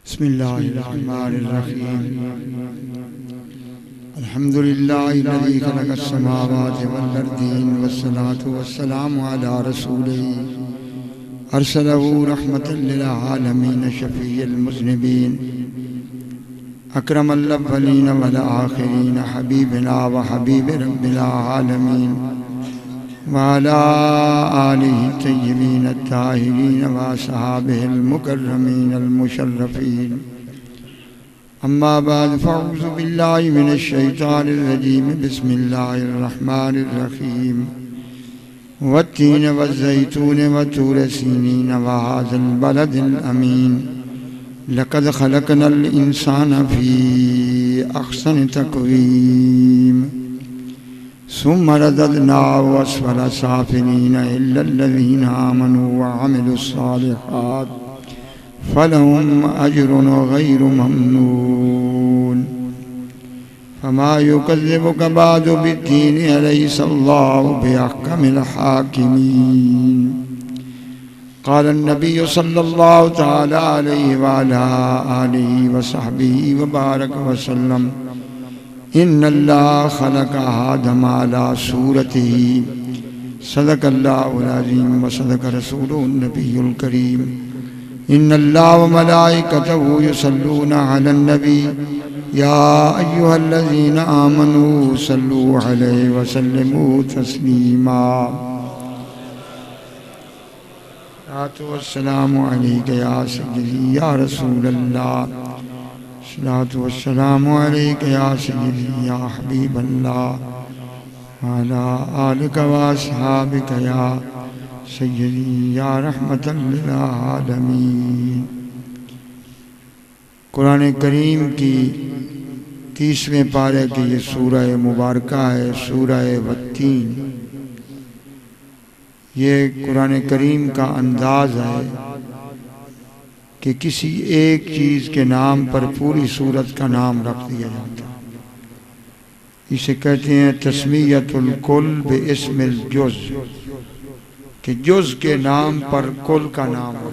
बिस्मिल्लाहिर्रहमानिर्रहीम। अल्हम्दुलिल्लाहिल्लज़ी खलक़स्समावाति वल अर्दीन वस्सलातु वस्सलामु अला रसूलिही अरसलहू रहमतल लिल आलमीन शफ़ीअल मुज़निबीन अकरमल अव्वलीन वल आखिरीन हबीबना व हबीब रब्बिल आलमीन व अला आलिहि तय्यबीन अत्ताहिरीन व असहाबिहिल मुकर्रमीन अल मुशर्रफीन। अम्मा बाद फ़अऊज़ु बिल्लाहि मिनश शैतानिर रजीम। बिस्मिल्लाहिर रहमानिर रहीम। वत्तीन वज़्ज़ैतून वतूर सीनीन व हाज़ल बलदिल अमीन। लक़द ख़लक़नल इंसान फ़ी अहसनि तक़वीम। सुम्मा रददनाहु अस्फ़ला साफ़िलीन इल्लल्लज़ीन आमनू व अमिलुस्सालिहात फ़लहुम अज्रुन ग़ैरु ममनून। फमा युकज़्ज़िबुक बअदु बिद्दीन अलैहिस्सलाहु बिअहकमिल हाकिमीन। क़ाल अन्नबिय्यु सल्लल्लाहु तआला अलैहि व अला आलिहि व सहबिही व बारक व सल्लम। इन्नल्लाह ख़लक़ आदम अला सूरतिही। सदक़ल्लाहुल अज़ीम व सदक़ रसूलुहुन नबियुल करीम। इन्नल्लाह व मलाइकतहू युसल्लूना अलन नबी या अय्युहल्लज़ीना आमनू सल्लू अलैहि व सल्लिमू तस्लीमा। अस्सलामु अलैका या सय्यदी या रसूलल्लाह। अस्सलातु वस्सलामु अलैका या सय्यदी या हबीबल्लाह व अला आलिका व अस्हाबिका या सय्यदी या रहमतल लिल आलमीन। कुरान करीम की 30वें पारे की ये सूरह मुबारका है, सूरह वत्तीन। ये कुरान करीम का अंदाज़ है कि किसी एक चीज़ के नाम पर पूरी सूरत का नाम रख दिया जाता है। इसे कहते हैं तस्मीयतुल कुल बिइस्मिल जुज़, कि जुज़ के नाम पर कुल का नाम हो।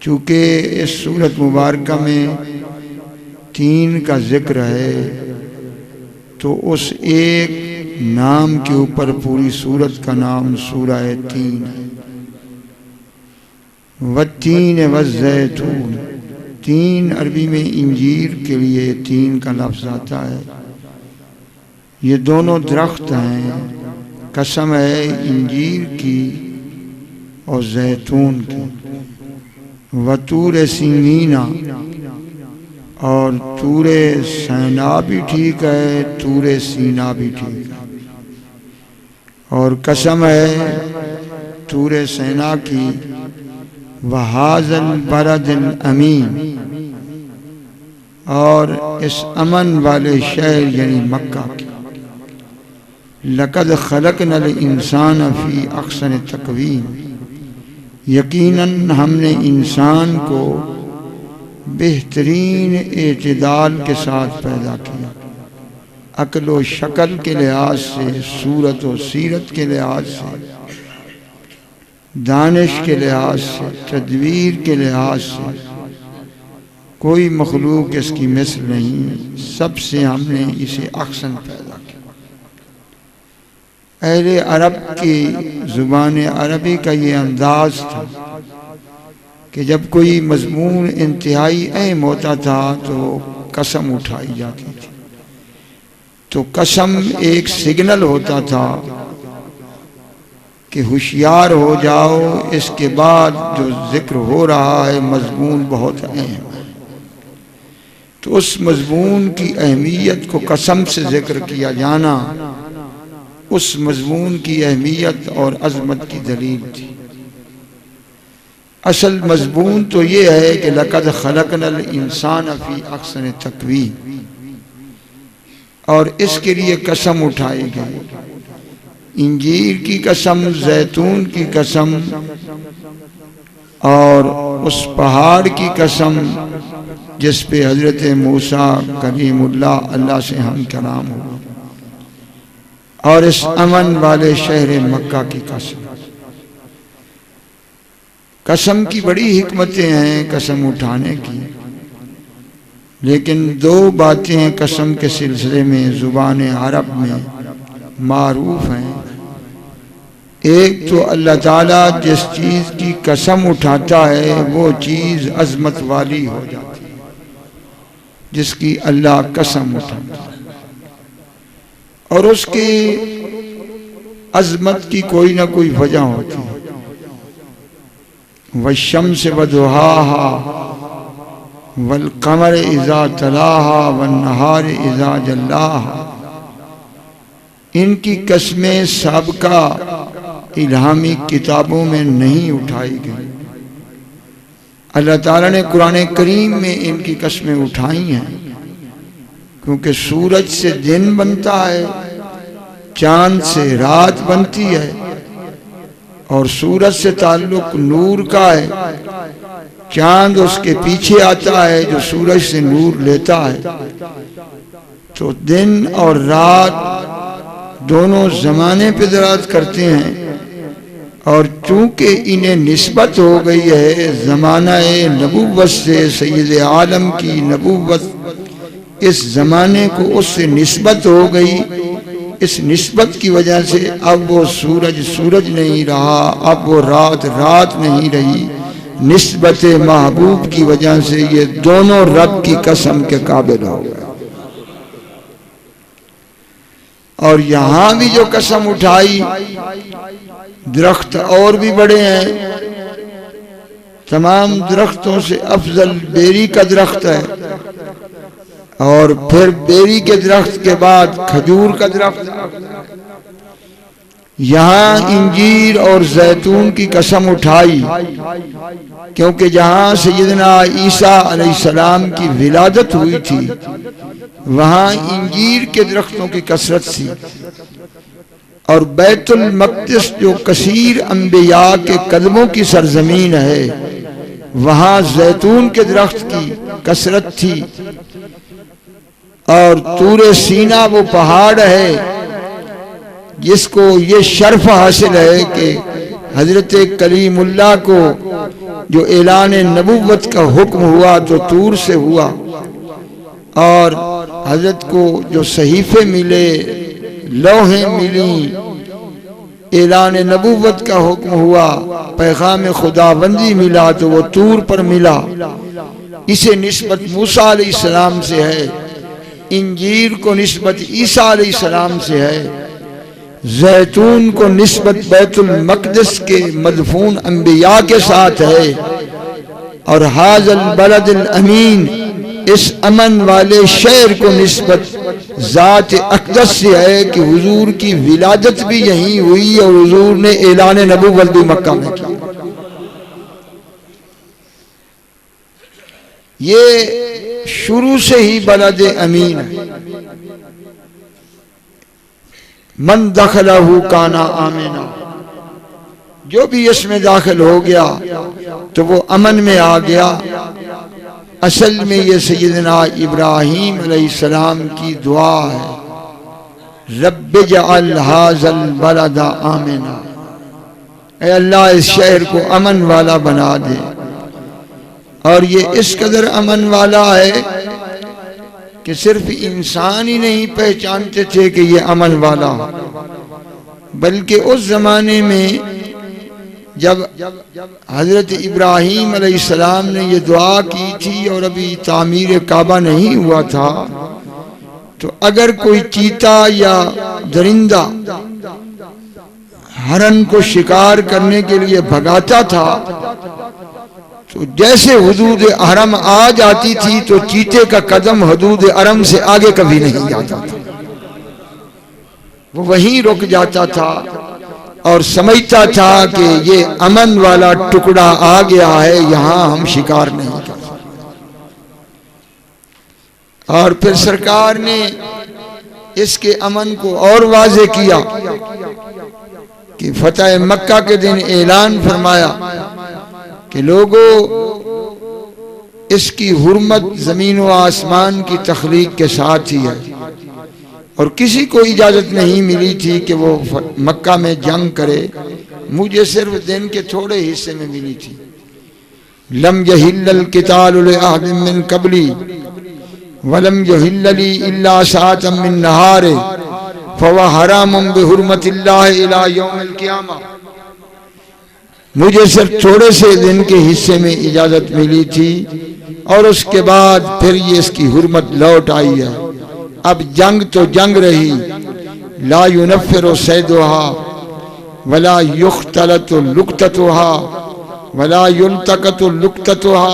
चूँकि इस सूरत मुबारका में 3 का जिक्र है, तो उस एक नाम के ऊपर पूरी सूरत का नाम सूरह तीन है। वत्तीन वज़्ज़ैतून, 3 अरबी में इंजीर के लिए 3 का लफ्ज़ आता है। ये दोनों दरख्त हैं, कसम है इंजीर की और जैतून की। वतूर सीनीना, और तूरे सैना भी ठीक है, तूरे सीना भी ठीक है। और कसम है तूरे सैना की। वहाज़ल बलदिल अमीन, और इस अमन वाले शहर यानी मक्का की। लक़द ख़लक़नल इंसान फ़ी अहसनि तक़वीम, यकीनन हमने इंसान को बेहतरीन एतदाल के साथ पैदा किया। अक्ल व शक्ल के लिहाज से, सूरत व सीरत के लिहाज से, दानिश के लिहाज से, तदबीर के लिहाज से कोई मखलूक इसकी मिस्ल नहीं। सबसे हमने इसे अहसन पैदा किया। अहले अरब की ज़ुबान अरबी का ये अंदाज था कि जब कोई मज़मून इंतहाई अहम होता था तो कसम उठाई जाती थी। तो कसम एक सिग्नल होता था कि होशियार हो जाओ, इसके बाद जो जिक्र हो रहा है मज़मून बहुत अहम है। तो उस मज़मून की अहमियत को कसम से जिक्र किया जाना उस मज़मून की अहमियत और अज़मत की दलील थी। असल मज़मून तो ये है कि लक़द ख़लक़नल इंसान फ़ी अहसनि तक़वीम, और इसके लिए कसम उठाई गई। इंजीर की कसम, जैतून की कसम, और उस पहाड़ की कसम जिस पे हज़रत मूसा कलीमुल्लाह अल्लाह से हम कलाम हुआ, और इस अमन वाले शहर मक्का की कसम। कसम की बड़ी हिकमतें हैं कसम उठाने की, लेकिन दो बातें कसम के सिलसिले में ज़ुबान अरब में मारूफ हैं। एक तो अल्लाह ताला जिस चीज़ की कसम उठाता है वो चीज़ अजमत वाली हो जाती है, जिसकी अल्लाह कसम उठाता है, और उसकी अजमत की कोई ना कोई वजह होती है। वश्शम्स वदुहाहा वल कमर इज़ा तलाहा वन नहार इज़ा जल्लाहा, इनकी कस्में साबका इल्हामी किताबों में नहीं उठाई गई। अल्लाह ताला ने कुरान करीम में इनकी कस्में उठाई हैं, क्योंकि सूरज से दिन बनता है, चांद से रात बनती है, और सूरज से ताल्लुक नूर का है, चांद उसके पीछे आता है जो सूरज से नूर लेता है। तो दिन और रात दोनों जमाने पे दराज करते हैं, और चूंकि इन्हें निस्बत हो गई है ज़माना नबूवत से, सैयद आलम की नबूवत इस ज़माने को उससे निस्बत हो गई। इस निस्बत की वजह से अब वो सूरज सूरज नहीं रहा, अब वो रात रात नहीं रही। निस्बत महबूब की वजह से ये दोनों रब की कसम के काबिल हो गए। और यहां भी जो कसम उठाई, दरख्त और भी बड़े हैं, तमाम दरख्तों से अफजल बेरी का दरख्त है, और फिर बेरी के दरख्त के बाद खजूर का दरख्त। यहाँ इंजीर और जैतून की कसम उठाई, क्योंकि जहाँ सैयदना ईसा अलैहिस्सलाम की विलादत हुई थी वहाँ इंजीर के दरख्तों की कसरत थी, और बैतुल मक़दिस जो कसीर अंबिया के कदमों की सरजमीन है वहाँ जैतून के दरख्त की कसरत थी। और तूरे सीना वो पहाड़ है जिसको ये शर्फ हासिल है कि हजरत कलीमुल्लाह को जो ऐलान नबूवत का हुक्म हुआ तो तूर से हुआ, और हजरत को जो सहीफे मिले, लौहें मिली, ऐलान नबूवत का हुक्म हुआ, पैगाम खुदाबंदी मिला तो वो तूर पर मिला। इसे निस्बत मूसा अलैहिस्सलाम से है, इंजीर को निस्बत ईसा अलैहिस्सलाम से है, जैतून को निस्बत बैतुल मक़दिस के मदफून अंबिया के साथ है, और हाज़ल बलदिल अमीन इस अमन वाले शहर को निस्बत ज़ात अक़दस से है कि हुजूर की विलादत भी यहीं हुई और हुजूर ने ऐलान नबूवत भी मक्का में की। ये शुरू से ही बलद अमीन है। मन दखलहू काना आमिना, जो भी इसमें दाखिल हो गया तो वो अमन में आ गया। असल में ये सैयदना इब्राहीम अलैहिस्सलाम की दुआ है, रब्ब जअल हाज़ल बलद आमिना, ऐ अल्लाह इस शहर को अमन वाला बना दे। और ये इस कदर अमन वाला है कि सिर्फ इंसान ही नहीं पहचानते थे कि ये अमन वाला, बल्कि उस जमाने में जब हजरत इब्राहीम अलैहिस्सलाम ने ये दुआ की थी और अभी तामीर काबा नहीं हुआ था, तो अगर कोई चीता या दरिंदा हरन को शिकार करने के लिए भगाता था तो जैसे हुदूद अहरम आ जाती थी तो चीते का कदम हुदूद अहरम से आगे कभी नहीं जाता था, वो वहीं रुक जाता था और समझता था कि ये अमन वाला टुकड़ा आ गया है, यहां हम शिकार नहीं कर सकते। और फिर सरकार ने इसके अमन को और वाज़े किया कि फतह मक्का के दिन ऐलान फरमाया कि लोगों, इसकी हुर्मत जमीन व आसमान की तख्लीक के साथ ही है, और किसी को इजाजत नहीं मिली थी कि वो मक्का में जंग करे, मुझे सिर्फ दिन के थोड़े हिस्से में मिली थी। लम यहिल्लल कितालु लिअहदिन मिन क़ब्ली वलम यहिल्लली इल्ला साअतम मिन नहारे फहुवा हरामुम बिहुर्मतिल्लाहि इला यौमिल क़ियामा। मुझे सिर्फ थोड़े से दिन के हिस्से में इजाजत मिली थी और उसके बाद फिर ये इसकी हुर्मत लौट आई है। अब जंग तो जंग रही, ला युनफ़िरु सैदुहा वला युख्तलतु लुक्ततुहा वला युल्तक़तु लुक्ततुहा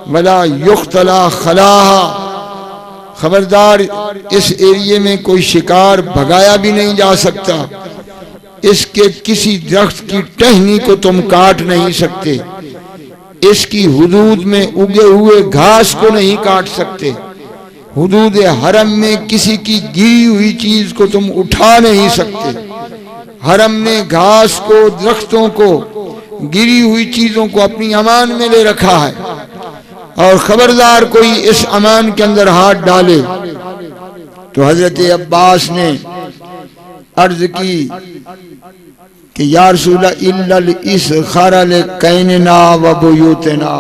वला युख्तला खलाहा। खबरदार, इस एरिए में कोई शिकार भगाया भी नहीं जा सकता, इसके किसी दरख्त की टहनी को तुम काट नहीं सकते, इसकी हुदूद में उगे हुए घास को नहीं काट सकते, हुदूद हरम में किसी की गिरी हुई चीज को तुम उठा नहीं सकते। हरम ने घास को, दरख्तों को, गिरी हुई चीजों को अपनी अमान में ले रखा है और खबरदार कोई इस अमान के अंदर हाथ डाले। तो हजरत अब्बास ने अर्ज की कि या रसूलल्लाह इल्लल इज़ख़ारा लिकैनना व बुयूतना,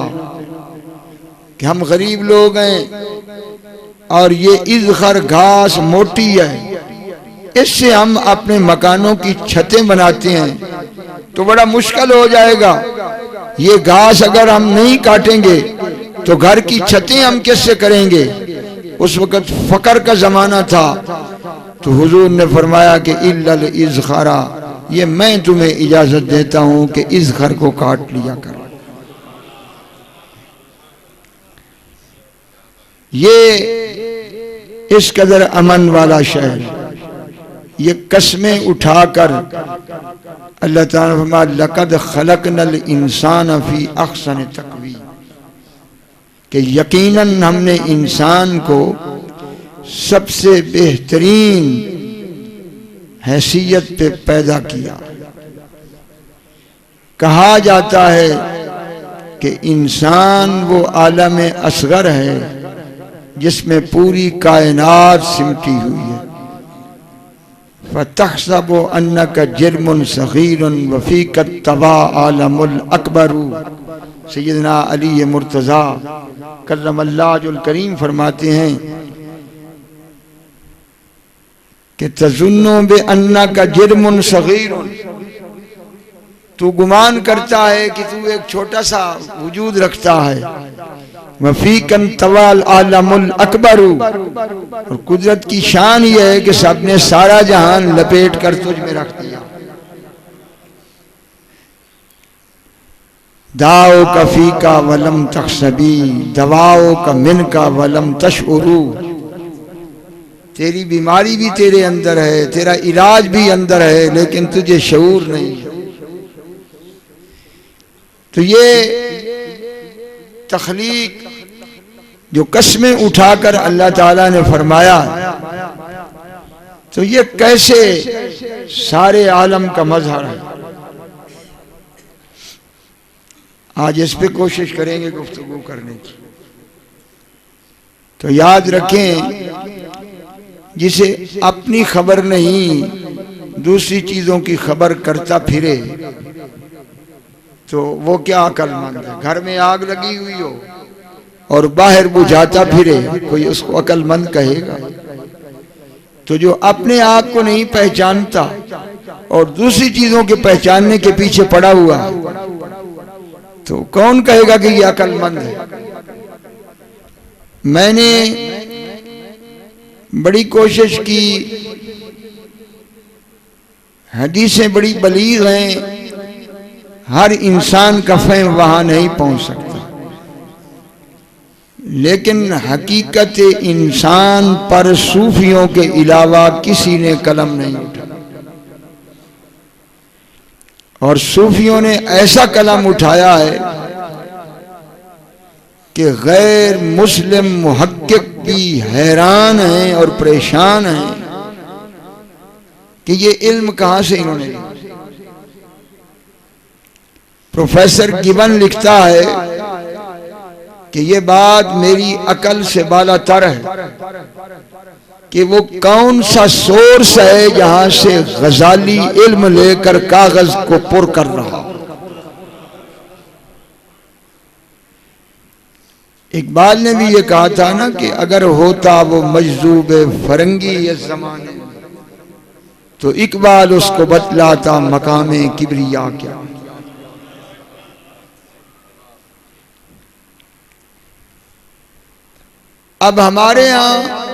कि हम गरीब लोग हैं और ये इज़ख़र घास मोटी है, इससे हम अपने मकानों की छतें बनाते हैं तो बड़ा मुश्किल हो जाएगा। ये घास अगर हम नहीं काटेंगे तो घर की छतें हम किससे करेंगे। उस वक्त फकर का जमाना था, तो हुजूर ने फरमाया कि इल्लल इज़ख़ारा, ये मैं तुम्हें इजाजत देता हूं कि इज़ख़र को काट लिया कर। ये इस कदर अमन वाला शहर, ये कस्में उठाकर अल्लाह ताला फरमाया लक़द खलक़नल इंसान फी अहसन तक़वीम, कि यकीनन हमने इंसान को सबसे बेहतरीन हैसियत पे पैदा किया। कहा जाता है कि इंसान वो आलम असगर है जिसमें पूरी कायनात सिमटी हुई है। फ़तहसबु अन्नका जिर्मुन सग़ीरुन व फ़ीका तबा आलमुल अकबरू। सैयदना अली मुर्तज़ा कर्रमल्लाहु वजहुल करीम फरमाते हैं कि तज़ुन्नु बि अन्नका जिर्मुन सग़ीरुन, तू गुमान करता है कि तू एक छोटा सा वजूद रखता है। वफ़ीकन तवाल आलमुल अकबरू, और कुदरत की शान यह है कि सबने सारा जहान लपेट कर तुझ में रख दिया। दाओ का फीका वलम तख्सबी दवाओ का मिन का वलम तशउरू, तेरी बीमारी भी तेरे अंदर है, तेरा इलाज भी अंदर है, लेकिन तुझे शऊर नहीं। तो ये तख्लीक जो कस्में उठाकर अल्लाह ताला ने फरमाया, तो ये कैसे सारे आलम का मजहर है। आज इस पे कोशिश करेंगे गुफ्तगू करने की। तो याद रखें, जिसे अपनी खबर नहीं दूसरी चीजों की खबर करता फिरे तो वो क्या अक्लमंद है। घर में आग लगी हुई हो और बाहर बुझाता फिरे, कोई उसको अक्लमंद कहेगा। तो जो अपने आप को नहीं पहचानता और दूसरी चीजों के पहचानने के पीछे पड़ा हुआ है, तो कौन कहेगा कि ये अक्लमंद है। मैंने बड़ी कोशिश की, हदीसें बड़ी बलीग हैं, हर इंसान का फहम वहां नहीं पहुंच सकता, लेकिन हकीकत इंसान पर सूफियों के अलावा किसी ने कलम नहीं उठाया। और सूफियों ने ऐसा कलम उठाया है कि गैर मुस्लिम मुहक्किक भी हैरान हैं और परेशान हैं कि ये इल्म कहां से इन्होंने लिया। प्रोफेसर गिबन लिखता है कि ये बात मेरी अकल से बालातर है कि वो कौन सा सोर्स है जहां से गजाली इल्म लेकर कागज को पुर कर रहा। इकबाल ने भी ये कहा था ना कि अगर होता वो मजजूब फरंगी ये ज़माने तो इकबाल उसको बतलाता मकामे किबरिया क्या। अब हमारे यहाँ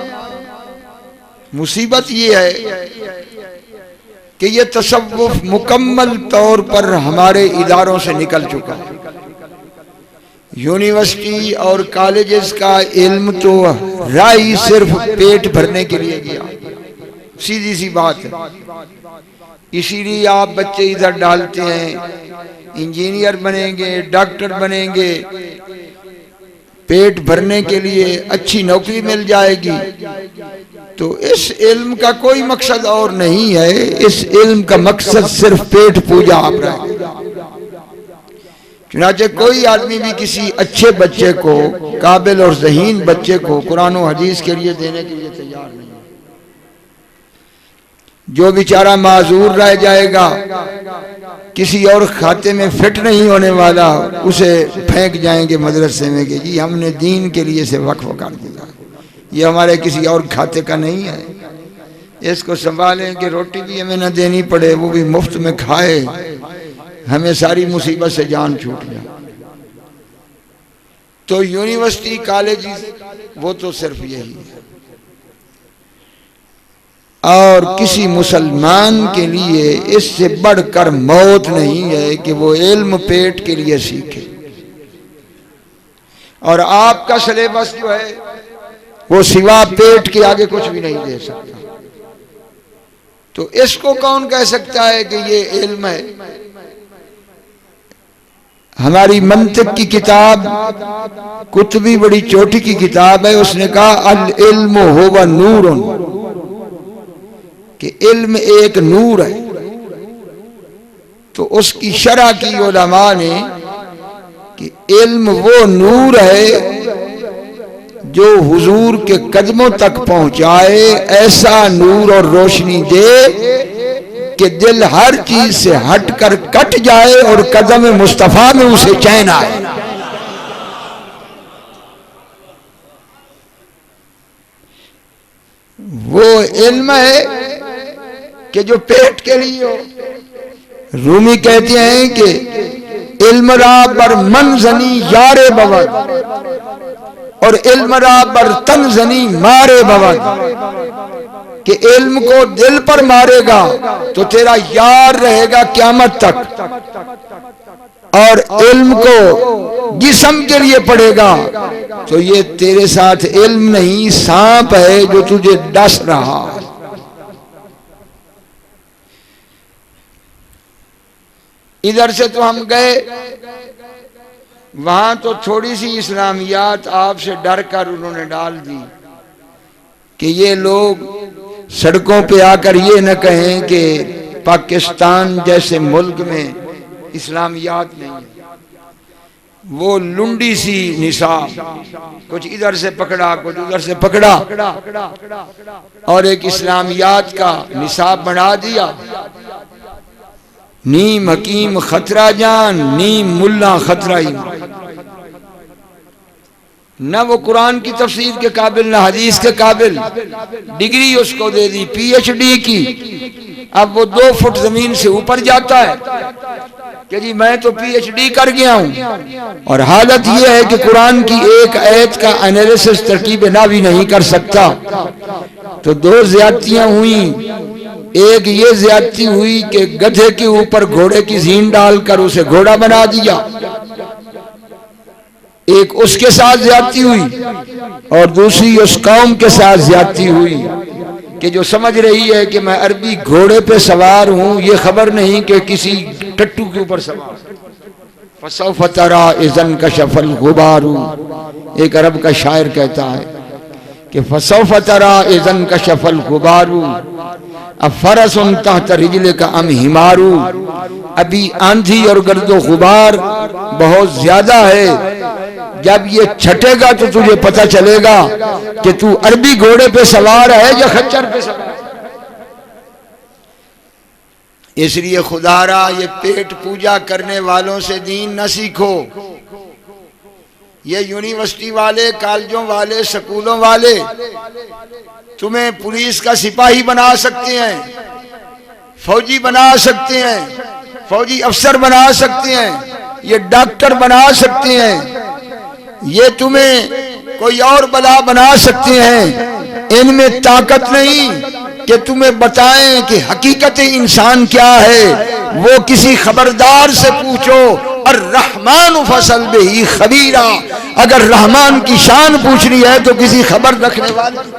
मुसीबत ये है कि ये तसव्वुफ मुकम्मल तौर पर हमारे इदारों से निकल चुका है। यूनिवर्सिटी और कॉलेजेस का इल्म तो राही सिर्फ पेट भरने के लिए गया, सीधी सी बात है। इसीलिए आप बच्चे इधर डालते हैं, इंजीनियर बनेंगे, डॉक्टर बनेंगे, पेट भरने के लिए अच्छी नौकरी मिल जाएगी। तो इस इल्म का कोई मकसद और नहीं है, इस इल्म का मकसद सिर्फ पेट पूजा आप रहे। चुनाचे कोई आदमी भी किसी अच्छे बच्चे को, काबिल और ज़हीन बच्चे को कुरान और हदीस के लिए देने के लिए तैयार नहीं है। जो बेचारा माजूर रह जाएगा, किसी और खाते में फिट नहीं होने वाला, उसे फेंक जाएंगे मदरसे में कि जी हमने दीन के लिए से वक्फ कर दिया, ये हमारे किसी और खाते का नहीं है, इसको संभालें कि रोटी भी हमें न देनी पड़े, वो भी मुफ्त में खाए, हमें सारी मुसीबत से जान छूट जाए। तो यूनिवर्सिटी कॉलेज वो तो सिर्फ यही है। और किसी मुसलमान के लिए इससे बढ़कर मौत नहीं है कि वो इल्म पेट के लिए सीखे। और आपका सिलेबस जो है वो सिवा पेट के आगे कुछ भी नहीं दे सकता। तो इसको कौन कह सकता है कि ये इल्म है? हमारी मंतिक की किताब कुतुबी बड़ी चोटी की किताब है, उसने कहा अल इल्म हुवा नूरुन, कि इल्म एक नूर है। तो उसकी शरह की उलमा ने कि इल्म वो नूर है जो हुजूर के कदमों तक पहुंचाए, ऐसा नूर और रोशनी दे कि दिल हर चीज से हटकर कट जाए और कदम मुस्तफा में उसे चैन आए। वो इल्म है कि जो पेट के लिए हो। रूमी कहते हैं कि इल्म रा बर मन जनी यारे बवद और इल्म रा बर तन जनी मारे बवद, कि इल्म को दिल पर मारेगा तो तेरा यार रहेगा क़यामत तक, और इल्म को जिस्म के लिए पढ़ेगा तो ये तेरे साथ इल्म नहीं सांप है जो तुझे डस रहा है। इधर से तो हम गए, वहां तो थोड़ी सी इस्लामियात आपसे डर कर उन्होंने डाल दी कि ये लोग सड़कों पे आकर ये न कहें कि पाकिस्तान जैसे मुल्क में इस्लामियात नहीं है। वो लुंडी सी निसाब, कुछ इधर से पकड़ा कुछ उधर से पकड़ा और एक इस्लामियात का निसाब बना दिया। नीम हकीम खतरा जान, नीम मुल्ला खतरा ईमान। न वो कुरान की तफसीर के काबिल, न हदीस के काबिल, डिग्री उसको दे दी पीएचडी की। अब वो 2 फुट जमीन से ऊपर जाता है कि जी मैं तो पीएचडी कर गया हूं, और हालत ये है कि कुरान की एक आयत का एनालिसिस तरकीब नावी नहीं कर सकता। तो 2 ज्यादतियां हुई। एक ये ज्यादती हुई कि गधे के ऊपर घोड़े की जीन डालकर उसे घोड़ा बना दिया, एक उसके साथ ज्यादती हुई, और दूसरी उस कौम के साथ ज्यादती हुई कि जो समझ रही है कि मैं अरबी घोड़े पे सवार हूं, ये खबर नहीं कि किसी टट्टू के ऊपर सवार। फसौफ तरा इज़न कशफल गुबारू, एक अरब का शायर कहता है कि फसौफ तरा इज़न कशफल गुबारू अफरसुन तहत रिजले का अम हिमारू। अभी आंधी और गर्दो गुबार बहुत ज्यादा है, जब ये छटेगा तो तुझे पता चलेगा कि तू अरबी घोड़े पे सवार है या खच्चर पे सवार। इसलिए खुदारा ये पेट पूजा करने वालों से दीन न सीखो, ये यूनिवर्सिटी वाले, कॉलेजों वाले, स्कूलों वाले तुम्हें पुलिस का सिपाही बना सकते हैं, फौजी बना सकते हैं, फौजी अफसर बना सकते हैं, ये डॉक्टर बना सकते हैं, ये तुम्हें कोई और बला बना सकते हैं। इनमें ताकत नहीं कि तुम्हें बताएं कि हकीकत इंसान क्या है। वो किसी खबरदार से पूछो, और रहमान फसल बिही खबीरा। अगर रहमान की शान पूछनी है तो किसी खबर रखने वाले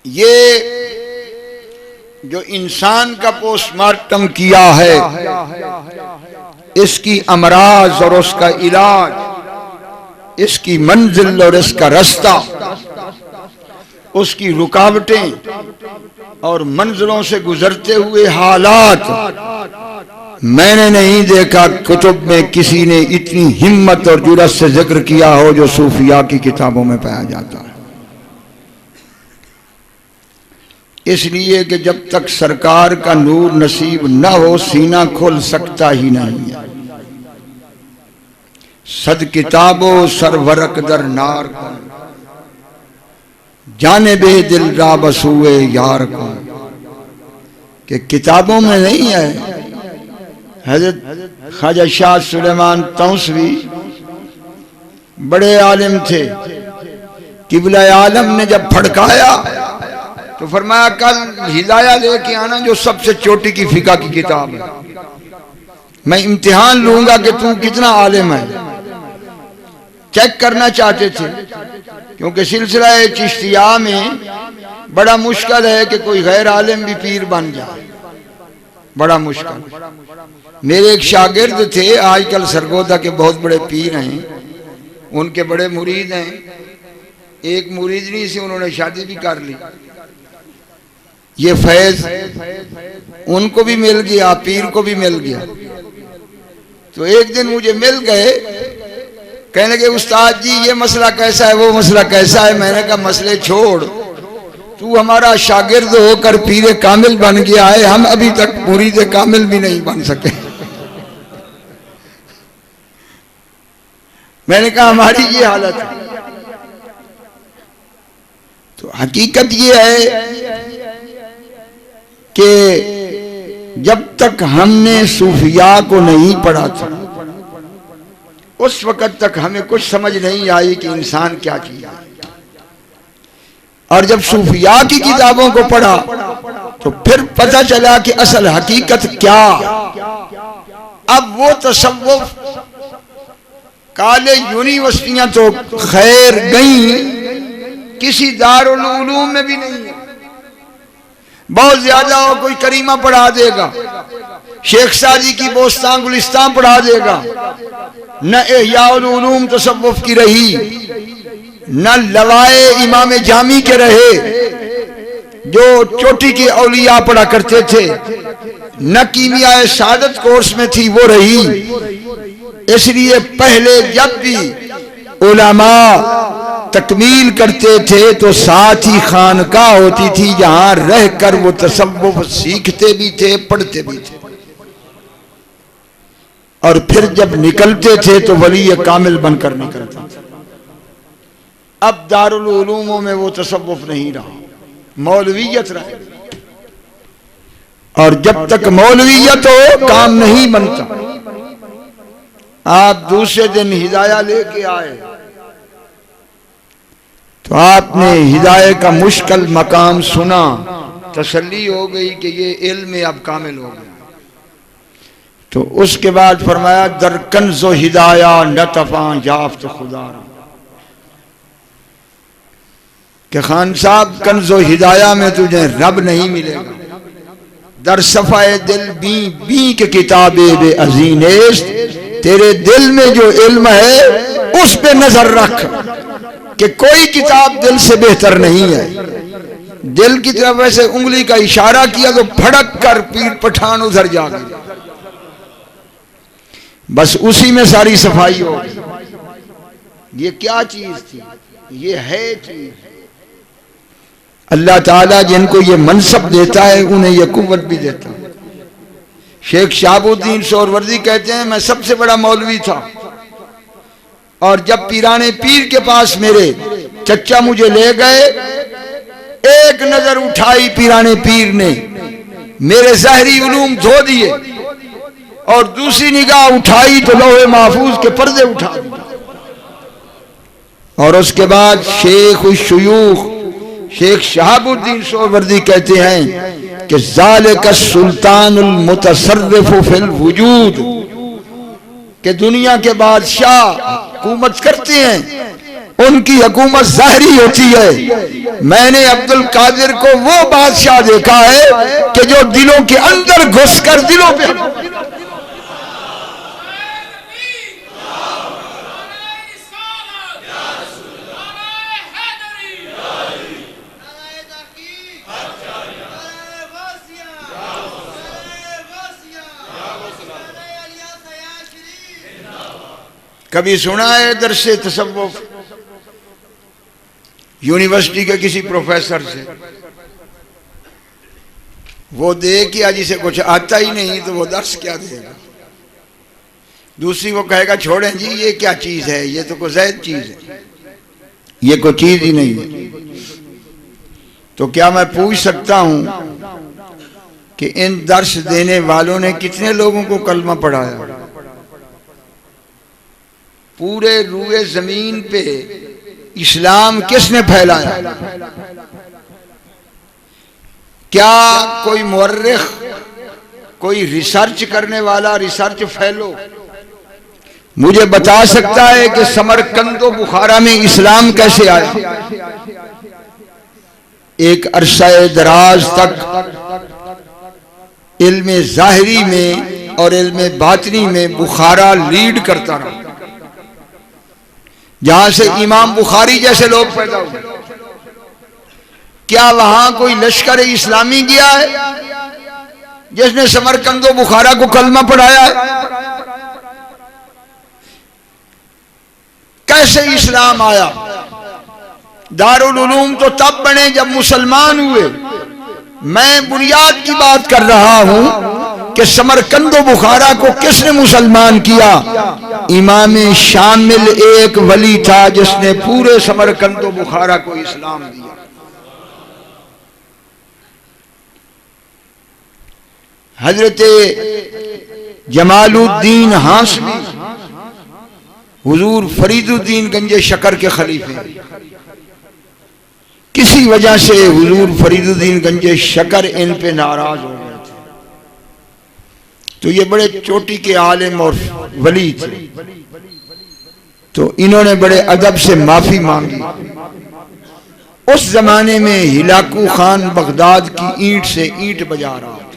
ये जो इंसान का पोस्टमार्टम किया है, इसकी अमराज और उसका इलाज, इसकी मंजिल और इसका रास्ता, उसकी रुकावटें और मंजिलों से गुजरते हुए हालात, मैंने नहीं देखा कुतुब में किसी ने इतनी हिम्मत और जुर्रत से जिक्र किया हो जो सूफिया की किताबों में पाया जाता है। इसलिए कि जब तक सरकार का नूर नसीब न हो सीना खोल सकता ही नहीं है। सद किताबो सरवरक दर नार को जाने बे दिल रा बसूए यार को, कि किताबों में नहीं है। हजरत ख्वाजा शाह सुलेमान तौसवी बड़े आलिम थे। किबला आलम ने जब फड़काया तो फरमाया कल हिदाया लेके आना जो सबसे चोटी की फिका की किताब है। मैं इम्तिहान लूंगा कि तू कितना आलिम है। चेक करना चाहते थे क्योंकि सिलसिला चिश्तिया में बड़ा मुश्किल है कि कोई गैर आलिम भी पीर बन जाए, बड़ा मुश्किल। मेरे एक शागिर्द थे, आजकल सरगोदा के बहुत बड़े पीर हैं, उनके बड़े मुरीद हैं। एक मुरीदनी से उन्होंने शादी भी कर ली। ये फैज उनको भी मिल गया, पीर को भी मिल गया। तो एक दिन मुझे मिल गए, कहने लगे उस्ताद जी ये मसला कैसा है, वो मसला कैसा है। मैंने कहा मसले छोड़, तू हमारा शागिर्द होकर पीर कामिल बन गया है, हम अभी तक मुरीद कामिल भी नहीं बन सके। मैंने कहा हमारी ये हालत है। तो हकीकत ये है कि जब तक हमने सूफिया को नहीं पढ़ा था उस वक्त तक हमें कुछ समझ नहीं आई कि इंसान क्या चीज है। और जब सूफिया की किताबों को पढ़ा तो फिर पता चला कि असल हकीकत क्या। अब वो तसव्वुफ काले यूनिवर्सिटियां तो खैर गई, किसी दारुल उलूम में भी नहीं है। बहुत ज्यादा हो कोई करीमा पढ़ा देगा, शेख सादी की बोस्तान गुलिस्तान पढ़ा देगा, न इह्याउल उलूम तसव्वुफ की रही, न लवाए इमाम जामी के रहे जो चोटी के औलिया पढ़ा करते थे, न कीमिया सादत कोर्स में थी वो रही। इसलिए पहले जब भी उलमा तकमील करते थे तो साथ ही खानकाह होती थी जहां रहकर वो तसव्वुफ सीखते भी थे, पढ़ते भी थे। और फिर जब निकलते थे तो वली कामिल बनकर निकलते थे। अब दारुल उलूमों में वो तसव्वुफ नहीं रहा, मौलवियत रहे। और जब तक मौलवियत हो काम नहीं बनता। आप दूसरे दिन हिदाया लेके आए तो आपने हिदायत का मुश्किल मकाम सुना, तसल्ली हो गई कि ये इल्म अब कामिल हो गया। तो उसके बाद फरमाया दर कंज़ो हिदाया नतफा याफ्त खुदा, कि खान साहब कंज़ो हिदाया में तुझे रब नहीं मिलेगा। दर सफ़ाए दिल बी बी के किताबे बे अज़ीनेश, तेरे दिल में जो इल्म है उस पे नजर रख कि कोई किताब दिल से बेहतर नहीं है। दिल की तरफ वैसे उंगली का इशारा किया तो फड़क कर पीर पठान उधर जा गए। बस उसी में सारी सफाई हो गई। ये क्या चीज थी? ये है चीज। अल्लाह ताला जिनको ये मनसब देता है उन्हें ये कुव्वत भी देता है। शेख शहाबुद्दीन सोहरवर्दी कहते हैं, मैं सबसे बड़ा मौलवी था और जब पीराने पीर के पास मेरे चच्चा मुझे ले गए, एक नजर उठाई पीराने पीर ने, मेरे ज़ाहिरी उलूम धो दिए और दूसरी निगाह उठाई तो लौहे महफूज के पर्दे उठा दिए। और उसके बाद शेख शुयूख शेख शहाबुद्दीन सोहरवर्दी कहते हैं कि ज़ालिका सुल्तानुल मुतसर्रिफु फिल वजूद, कि दुनिया के बादशाह हुकूमत करते हैं, उनकी हुकूमत ज़ाहिरी होती है। मैंने अब्दुल कादिर को वो बादशाह देखा है कि जो दिलों के अंदर घुसकर दिलों पे कभी सुना है दरसे तसव्वुफ यूनिवर्सिटी के किसी प्रोफेसर से? वो दे कि जिसे कुछ आता ही नहीं तो वो दर्स क्या देगा। दूसरी वो कहेगा छोड़ें जी ये क्या चीज है, ये तो कोई ज़ैद चीज है, ये कोई चीज ही नहीं है। तो क्या मैं पूछ सकता हूं कि इन दर्स देने वालों ने कितने लोगों को कलमा पढ़ाया? पूरे रूए जमीन पे इस्लाम किसने फैलाया? क्या कोई मुअर्रिख, कोई रिसर्च करने वाला, रिसर्च फेलो मुझे बता सकता है कि समरकंद और बुखारा में इस्लाम कैसे आया? एक अरसा दराज तक इल्म ज़ाहिरी में और इल्म बातिनी में बुखारा लीड करता रहा, जहां से इमाम बुखारी जैसे लोग पैदा हुए। क्या वहां कोई लश्कर इस्लामी गया है जिसने समरकंदो बुखारा को कलमा पढ़ाया है? कैसे इस्लाम आया? दारुल उलूम तो तब बने जब मुसलमान हुए। मैं बुनियाद की बात कर रहा हूं कि समरकंदो बुखारा को किसने मुसलमान किया? इमाम शामिल एक वली था जिसने पूरे समरकंदो बुखारा को इस्लाम दिया। हजरत जमालुद्दीन हाशमी हुजूर फरीदुद्दीन गंजे शकर के खलीफे, किसी वजह से हुजूर फरीदुद्दीन गंजे शकर इन पे नाराज हो गए थे। तो ये बड़े चोटी के आलिम और वली थे, तो इन्होंने बड़े अदब से माफी मांगी। उस जमाने में हिलाकू खान बगदाद की ईंट से ईंट बजा रहा था।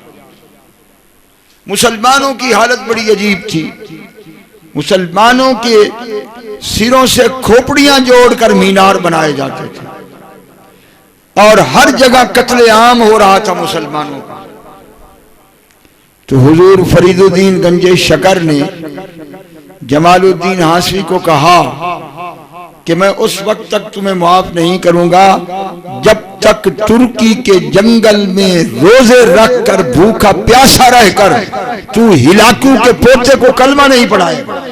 मुसलमानों की हालत बड़ी अजीब थी। मुसलमानों के सिरों से खोपड़ियां जोड़कर मीनार बनाए जाते थे और हर जगह कत्ले आम हो रहा था मुसलमानों का। तो हुजूर फरीदुद्दीन गंजे शकर ने जमालुद्दीन हाशमी को कहा कि मैं उस वक्त तक तुम्हें माफ नहीं करूंगा जब तक तुर्की के जंगल में रोजे रखकर भूखा प्यासा रहकर तू हिलाकू के पोते को कलमा नहीं पढ़ाएगा।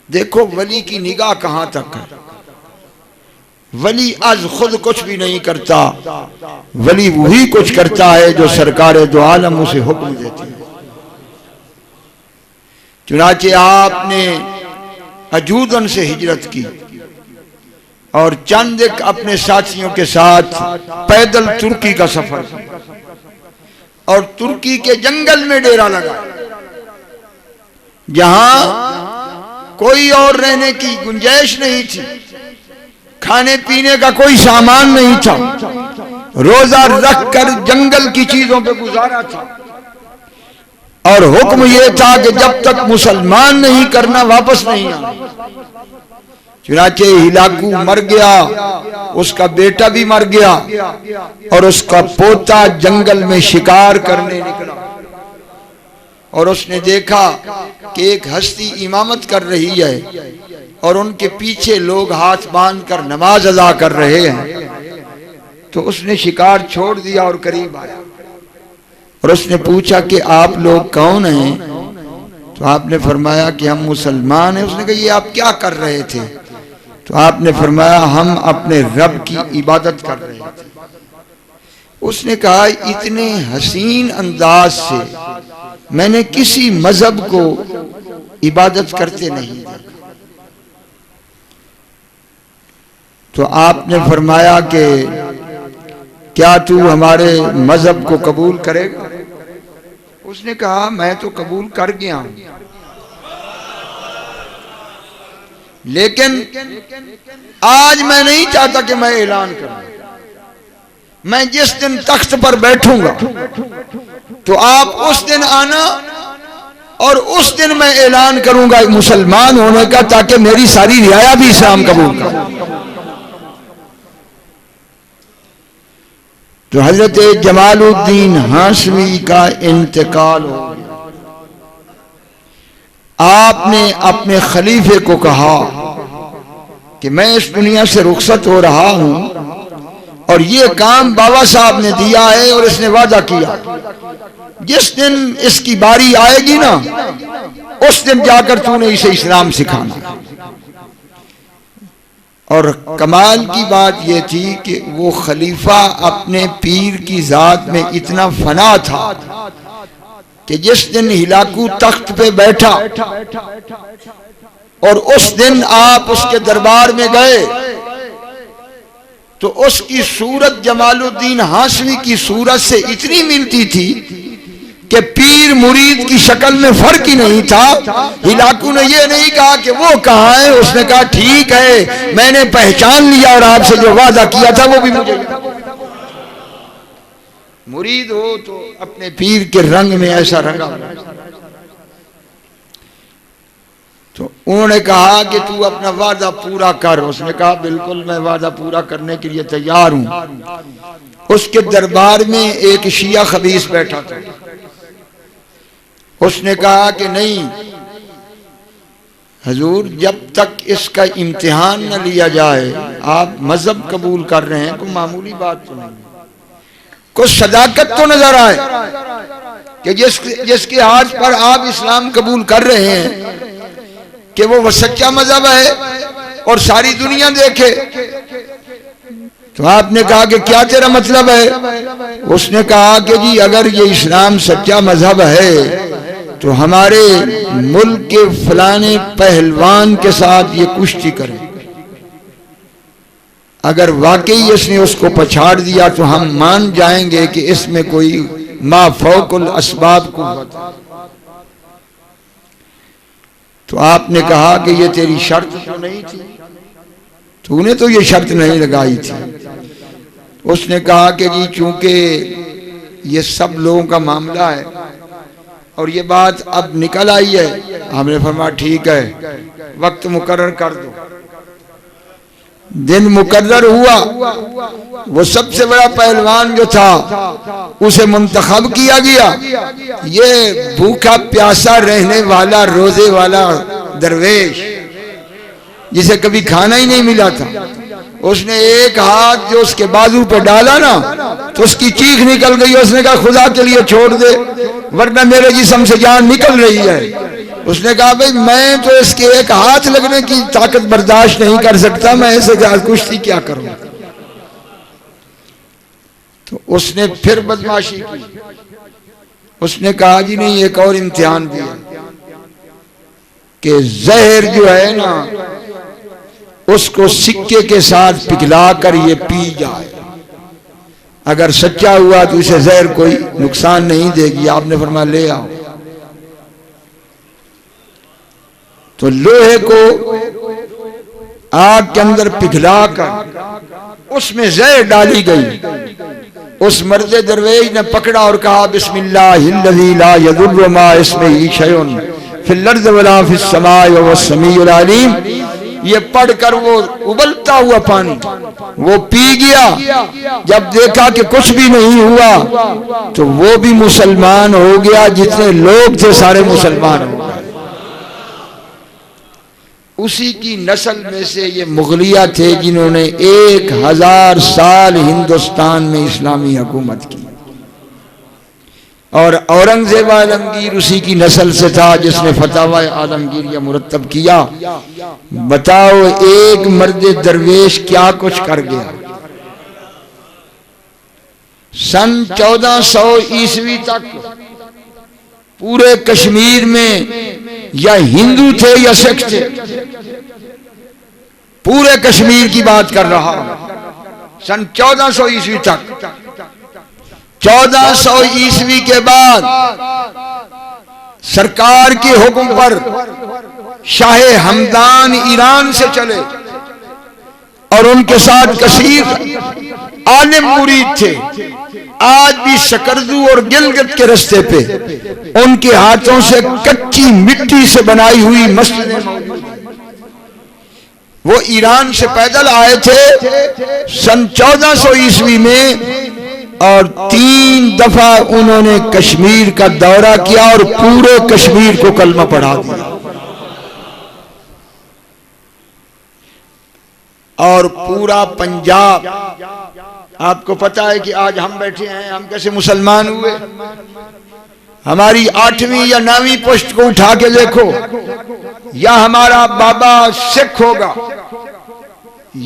देखो वली की निगाह कहां तक है। वली आज खुद कुछ भी नहीं करता, वली वही कुछ करता है जो सरकार दो आलम उसे हुक्म देती है। चुनाचे आपने अजूदन से हिजरत की और चंद एक अपने साथियों के साथ पैदल तुर्की का सफर और तुर्की के जंगल में डेरा लगा, जहां कोई और रहने की गुंजाइश नहीं थी, खाने पीने का कोई सामान नहीं था, रोजा रखकर जंगल की चीजों पे गुजारा था और हुक्म यह था कि जब तक मुसलमान नहीं करना वापस नहीं आना। चुनाचे हिलाकू मर गया, उसका बेटा भी मर गया और उसका पोता जंगल में शिकार करने निकला। और उसने देखा कि एक हस्ती इमामत कर रही है और उनके पीछे लोग हाथ बांध कर नमाज अदा कर रहे हैं। तो उसने शिकार छोड़ दिया और करीब आया और उसने पूछा कि आप लोग कौन हैं? तो आपने फरमाया कि हम मुसलमान हैं। उसने कहा ये आप क्या कर रहे थे? तो आपने फरमाया हम अपने रब की इबादत कर रहे थे। उसने कहा इतने हसीन अंदाज से मैंने किसी मजहब को इबादत करते नहीं देखा। तो आपने फरमाया कि क्या तू हमारे मजहब को कबूल करेगा? उसने कहा मैं तो कबूल कर गया हूं, लेकिन आज मैं नहीं चाहता कि मैं ऐलान करूं। मैं जिस दिन तख्त पर बैठूंगा तो आप उस दिन आना और उस दिन मैं ऐलान करूंगा मुसलमान होने का, ताकि मेरी सारी रियाया भी इस्लाम कबूल करे। तो हजरत जमालुद्दीन हाशमी का इंतकाल हो गया। आपने अपने खलीफे को कहा कि मैं इस दुनिया से रुखसत हो रहा हूं और ये काम बाबा साहब ने दिया है और इसने वादा किया जिस दिन इसकी बारी आएगी ना उस दिन जाकर तूने इसे इस्लाम सिखाना। और कमाल की बात यह थी कि वो खलीफा अपने पीर की जात में इतना फना था कि जिस दिन हिलाकू तख्त पे बैठा और उस दिन आप उसके दरबार में गए तो उसकी सूरत जमालुद्दीन हाशमी की सूरत से इतनी मिलती थी कि पीर मुरीद की शक्ल में फर्क ही नहीं था। हिलाकू ने यह नहीं कहा कि वो कहाँ है, उसने कहा ठीक है मैंने पहचान लिया और आपसे जो वादा किया था वो भी मुझे। मुरीद हो तो अपने पीर के रंग में ऐसा रंगा। तो उन्होंने कहा कि तू अपना वादा पूरा कर। उसने कहा बिल्कुल मैं वादा पूरा करने के लिए तैयार हूं। उसके दरबार में एक शिया खबीस बैठा था। उसने कहा कि नहीं हजूर, जब तक इसका इम्तिहान न लिया जाए आप मजहब कबूल कर रहे हैं, कोई मामूली बात तो नहीं, कुछ सदाकत तो नजर आए कि जिसके हाथ पर आप इस्लाम कबूल कर रहे हैं कि वो सच्चा मजहब है और सारी दुनिया देखे। तो आपने कहा कि क्या तेरा मतलब है? उसने कहा कि जी अगर ये इस्लाम सच्चा मजहब है तो हमारे मुल्क के फलाने पहलवान के साथ ये कुश्ती करें। अगर वाकई इसने उसको पछाड़ दिया तो हम मान जाएंगे कि इसमें कोई माफौकुल असबाब कुव्वत है। तो आपने कहा कि ये तेरी शर्त तो नहीं थी, तूने तो ये शर्त नहीं लगाई थी। उसने कहा कि जी चूंकि ये सब लोगों का मामला है और ये बात अब निकल आई है, हमने फरमाया ठीक है वक्त मुकर्रर कर दो। दिन मुकर्रर हुआ। वो सबसे बड़ा पहलवान जो था उसे मुंतखब किया गया। ये भूखा प्यासा रहने वाला रोजे वाला दरवेश जिसे कभी खाना ही नहीं मिला था, उसने एक हाथ जो उसके बाजू पे डाला ना तो उसकी चीख निकल गई। उसने कहा खुदा के लिए छोड़ दे वरना मेरे जिस्म से जान निकल रही है। उसने कहा भाई मैं तो इसके एक हाथ लगने की ताकत बर्दाश्त नहीं कर सकता, मैं ऐसे कुश्ती क्या करूं। तो उसने फिर बदमाशी की। उसने कहा जी नहीं एक और इम्तिहान भी है कि जहर जो है ना उसको सिक्के के साथ पिघला कर ये पी जाए। अगर सच्चा हुआ तो इसे जहर कोई नुकसान नहीं देगी। आपने फरमाया ले आओ। तो लोहे को आग के अंदर पिघला कर उसमें जहर डाली गई। उस मर्द दरवेश ने पकड़ा और कहा बिस्मिल्लाहिल्लज़ी ला यदुर्रु मा इस्मिही शैउन फिल अर्ज़ि वला फिस समाई वहुवस समीउल अलीम। ये पढ़कर वो उबलता हुआ पानी वो पी गया। जब देखा कि कुछ भी नहीं हुआ तो वो भी मुसलमान हो गया। जितने लोग थे सारे मुसलमान हो गए। उसी की नस्ल में से ये मुगलिया थे जिन्होंने 1000 साल हिंदुस्तान में इस्लामी हुकूमत की। और औरंगजेब आलमगीर उसी की नस्ल से था जिसने फतवा आलमगीरिया मुरतब किया। बताओ एक मर्द दरवेश क्या कुछ कर गया। सन 1400 ईस्वी तक पूरे कश्मीर में या हिंदू थे या सिख थे। पूरे कश्मीर की बात कर रहा हूं। सन 1400 ईस्वी तक। 1400 ईस्वी के बाद सरकार के हुक्म पर शाह हमदान ईरान से चले और उनके साथ कसीर आलिम मुरीद थे। आज भी शकरदू और गिलगित के रास्ते पे उनके हाथों से कच्ची मिट्टी से बनाई हुई मस्जिदें मौजूद हैं। वो ईरान से पैदल आए थे सन 1400 ईस्वी में और 3 दफा उन्होंने कश्मीर का दौरा किया और पूरे कश्मीर को कलमा पढ़ा दिया। और पूरा पंजाब, आपको पता है कि आज हम बैठे हैं, हम कैसे मुसलमान हुए। हमारी 8वीं या 9वीं पोस्ट को उठा के देखो, या हमारा बाबा सिख होगा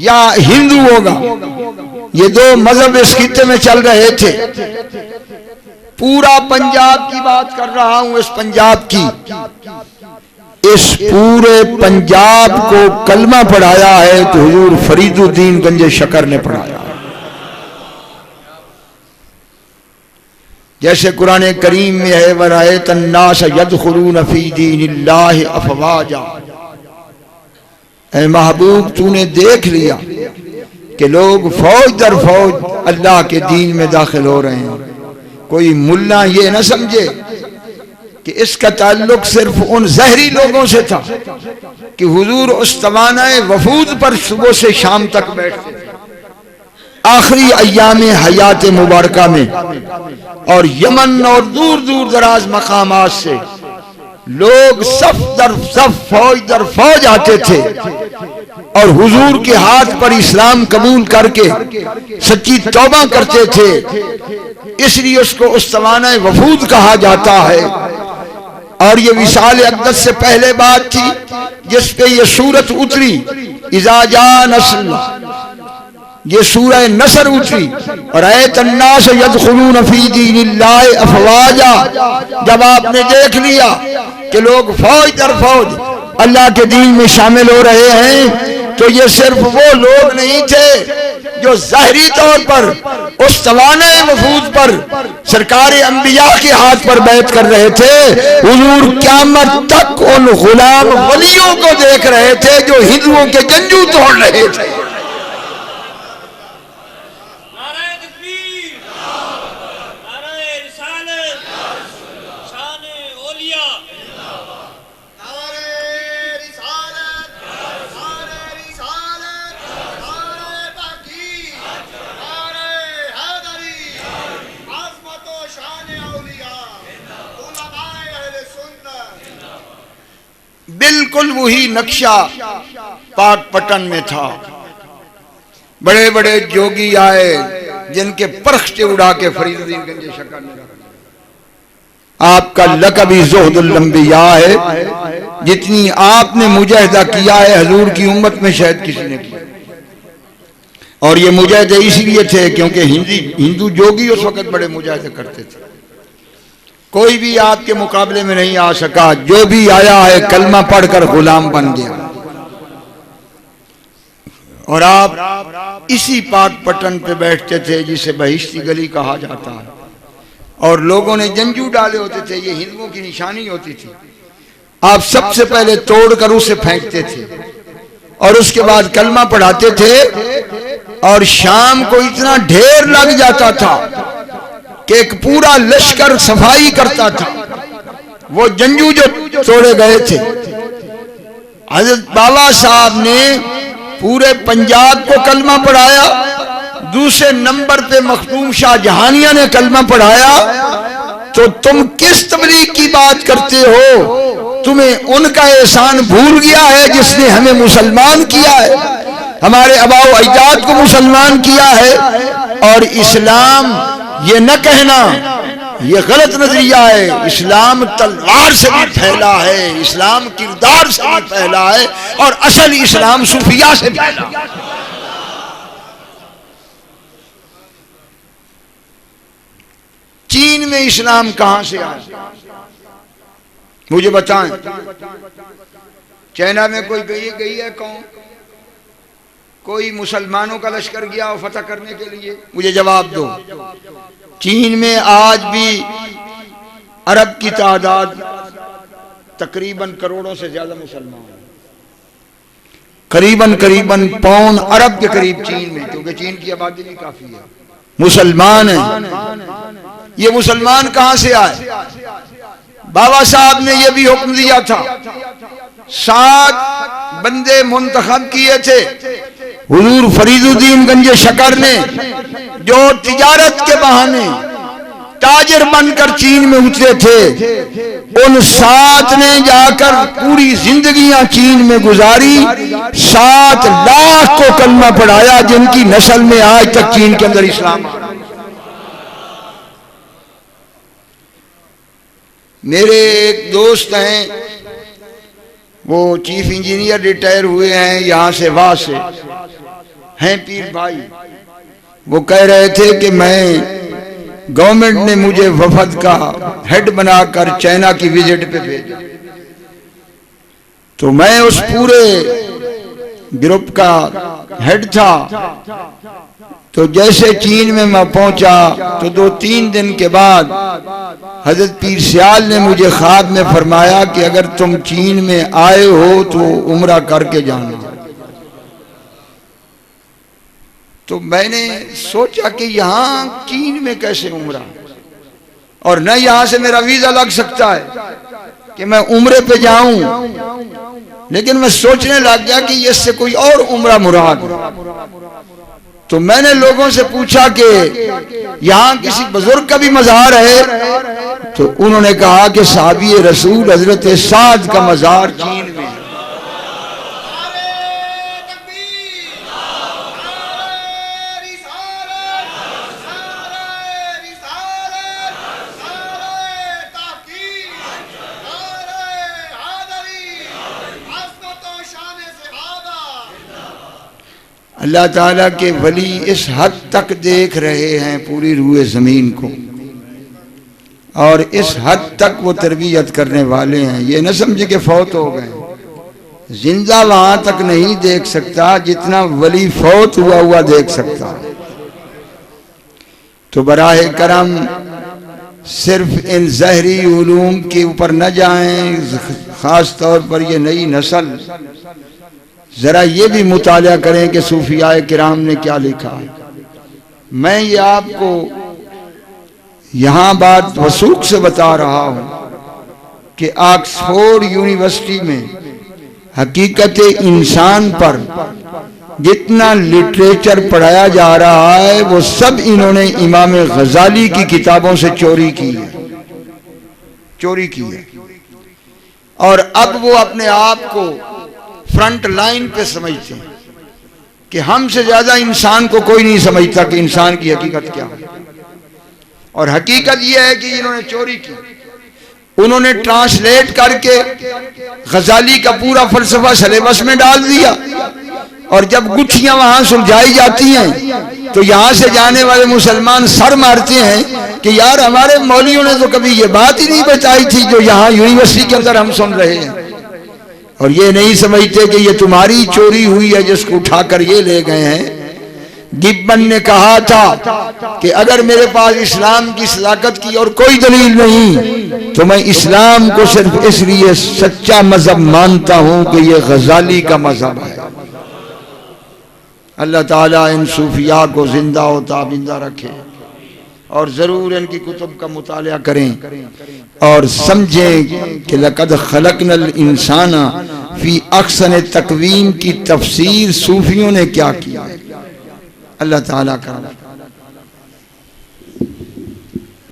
या हिंदू होगा। ये 2 मजहब इस खित्ते में चल रहे थे। पूरा पंजाब की बात कर रहा हूं, इस पंजाब की। इस पूरे पंजाब को कलमा पढ़ाया है तो हुजूर फरीदुद्दीन गंजे शकर ने पढ़ाया। जैसे कुरान करीम में है, वरायतन नास यदखुलून फी दीनिल्लाहि अफवाजा। ऐ महबूब, तूने देख लिया कि लोग फौज दर फौज अल्लाह के दीन में दाखिल हो रहे हैं। कोई मुल्ला ये न समझे कि इसका ताल्लुक सिर्फ उन जहरी लोगों से था कि हुजूर उस तवानाए वफूद पर सुबह से शाम तक बैठते आखिरी अय्याम हयात मुबारका में, और यमन और दूर दूर दराज मकामात से लोग सफ दर सफ फौज दर फौज आते थे और हुजूर के हाथ पर इस्लाम कबूल करके सच्ची तौबा करते थे। इसलिए उसको उस तवानाए वफूद कहा जाता है। और ये विशाल अक़दस से पहले बात थी जिस पे ये सूरत उतरी, इज़ा जा नस्र, ये सूरह नसर उतरी। और ऐतन्नास यदखुलून फी दीनिल्लाहि अफवाजा। जब आपने देख लिया कि लोग फौज दर फौज अल्लाह के दीन में शामिल हो रहे हैं, तो ये सिर्फ वो लोग नहीं थे जो ज़ाहिरी तौर पर उस तवाने वफूद पर सरकार अंबिया के हाथ पर बैत कर रहे थे। हुजूर क़यामत तक उन गुलाम वलियों को देख रहे थे जो हिंदुओं के जंजू तोड़ रहे थे। बिल्कुल वही नक्शा पाकपटन में था। बड़े बड़े जोगी आए जिनके परख्ते उड़ा के फरीदुद्दीन गंजे शकर ने रखा। आपका लक़ब ही ज़ुहदुल अंबिया है। जितनी आपने मुजाहिदा किया है हजूर की उम्मत में शायद किसी ने किया। और ये मुजाहिदे इसलिए थे क्योंकि हिंदू जोगी उस वक्त बड़े मुजाहिदे करते थे। कोई भी आपके मुकाबले में नहीं आ सका। जो भी आया है कलमा पढ़कर गुलाम बन गया। और आप इसी पाकपटन पे बैठते थे जिसे बहिश्ती गली कहा जाता है, और लोगों ने जंजू डाले होते थे, ये हिंदुओं की निशानी होती थी। आप सबसे पहले तोड़कर उसे फेंकते थे और उसके बाद कलमा पढ़ाते थे। और शाम को इतना ढेर लग जाता था कि एक पूरा लश्कर सफाई करता था। वो जंजू जो तोड़े गए थे हजरत बाबा साहब ने पूरे पंजाब को कलमा पढ़ाया। दूसरे नंबर पे मखदूम शाह जहानिया ने कलमा पढ़ाया। तो तुम किस तबलीग की बात करते हो? तुम्हें उनका एहसान भूल गया है जिसने हमें मुसलमान किया है, हमारे अबाओ अजदाद को मुसलमान किया है। और इस्लाम, ये न कहना, ये गलत नजरिया है। इस्लाम तलवार से भी फैला है, इस्लाम किरदार से भी फैला है, और असल इस्लाम सूफिया से फैला। चीन में इस्लाम कहां से आया मुझे बताएं। चाइना में कोई गई है कौन? कोई मुसलमानों का लश्कर गया हो फतह करने के लिए? मुझे जवाब दो। चीन में आज भी अरब की तादाद तकरीबन करोड़ों से ज्यादा मुसलमान हैं। करीबन पौन अरब के करीब चीन में, क्योंकि चीन की आबादी भी काफी है, मुसलमान हैं। ये मुसलमान कहां से आए? बाबा साहब ने यह भी हुक्म दिया था, 7 बंदे मुंतखब किए थे हुजूर फरीदुद्दीन गंजे शकर ने, जो तिजारत के बहाने ताजिर बनकर चीन में उतरे थे। उन 7 ने जाकर पूरी जिंदगियां चीन में गुजारी, 7 लाख को कलमा पढ़ाया, जिनकी नस्ल में आज तक चीन के अंदर इस्लाम। मेरे एक दोस्त हैं, वो चीफ इंजीनियर रिटायर हुए हैं यहां से, वहां से हैं, पीर भाई। वो कह रहे थे कि मैं, गवर्नमेंट ने मुझे वफद का हेड बनाकर चाइना की विजिट पे भेजा, तो मैं उस पूरे ग्रुप का हेड था। तो जैसे चीन में मैं पहुंचा तो 2-3 दिन के बाद हजरत पीर सियाल ने मुझे ख्वाब में फरमाया कि अगर तुम चीन में आए हो तो उम्रा करके जाना। तो मैंने सोचा कि यहाँ चीन में कैसे उम्रा, और न यहाँ से मेरा वीजा लग सकता है कि मैं उम्रे पे जाऊं। लेकिन मैं सोचने लग गया कि इससे कोई और उम्रा मुराद। तो मैंने लोगों से पूछा कि यहाँ किसी बुजुर्ग का भी मज़ार है? तो उन्होंने कहा कि साहबी रसूल हजरत साद का मज़ार चीन में है। अल्लाह ताला के वली इस हद तक देख रहे हैं पूरी रूए ज़मीन को, और इस हद तक वो तरबियत करने वाले हैं। ये न समझे कि फौत हो गए, जिंदा वहां तक नहीं देख सकता जितना वली फौत हुआ देख सकता। तो बराहे करम सिर्फ इन ज़हरी उलूम के ऊपर न जाएं, खास तौर पर ये नई नस्ल जरा ये भी मुताला करें कि सूफियाए किराम ने क्या लिखा है। मैं ये आपको यहाँ बात वसूख से बता रहा हूँ कि ऑक्सफोर्ड यूनिवर्सिटी में हकीकत इंसान पर जितना लिटरेचर पढ़ाया जा रहा है वो सब इन्होंने इमाम गजाली की किताबों से चोरी की है। और अब वो अपने आप को फ्रंट लाइन पे समझते हैं कि हमसे ज्यादा इंसान को कोई नहीं समझता कि इंसान की हकीकत क्या है। और हकीकत यह है कि इन्होंने चोरी की। उन्होंने ट्रांसलेट करके गजाली का पूरा फलसफा सिलेबस में डाल दिया, और जब गुत्थियां वहां सुलझाई जाती हैं तो यहां से जाने वाले मुसलमान सर मारते हैं कि यार हमारे मौलवियों ने तो कभी ये बात ही नहीं बताई थी जो यहाँ यूनिवर्सिटी के अंदर हम सुन रहे हैं। और ये नहीं समझते कि ये तुम्हारी चोरी हुई है जिसको उठाकर ये ले गए हैं। गिब्बन ने कहा था कि अगर मेरे पास इस्लाम की सदाकत की और कोई दलील नहीं तो मैं इस्लाम को सिर्फ इसलिए सच्चा मजहब मानता हूं कि ये गजाली का मजहब है। अल्लाह ताला इन सूफिया को जिंदा और ताबिंदा रखे, और जरूर इनकी कुतुब का मुताला करें और समझें कि लक़द खलक़नल इंसाना फी अक्सन तकवीम की तफसीर सूफियों ने क्या किया। अल्लाह ताला का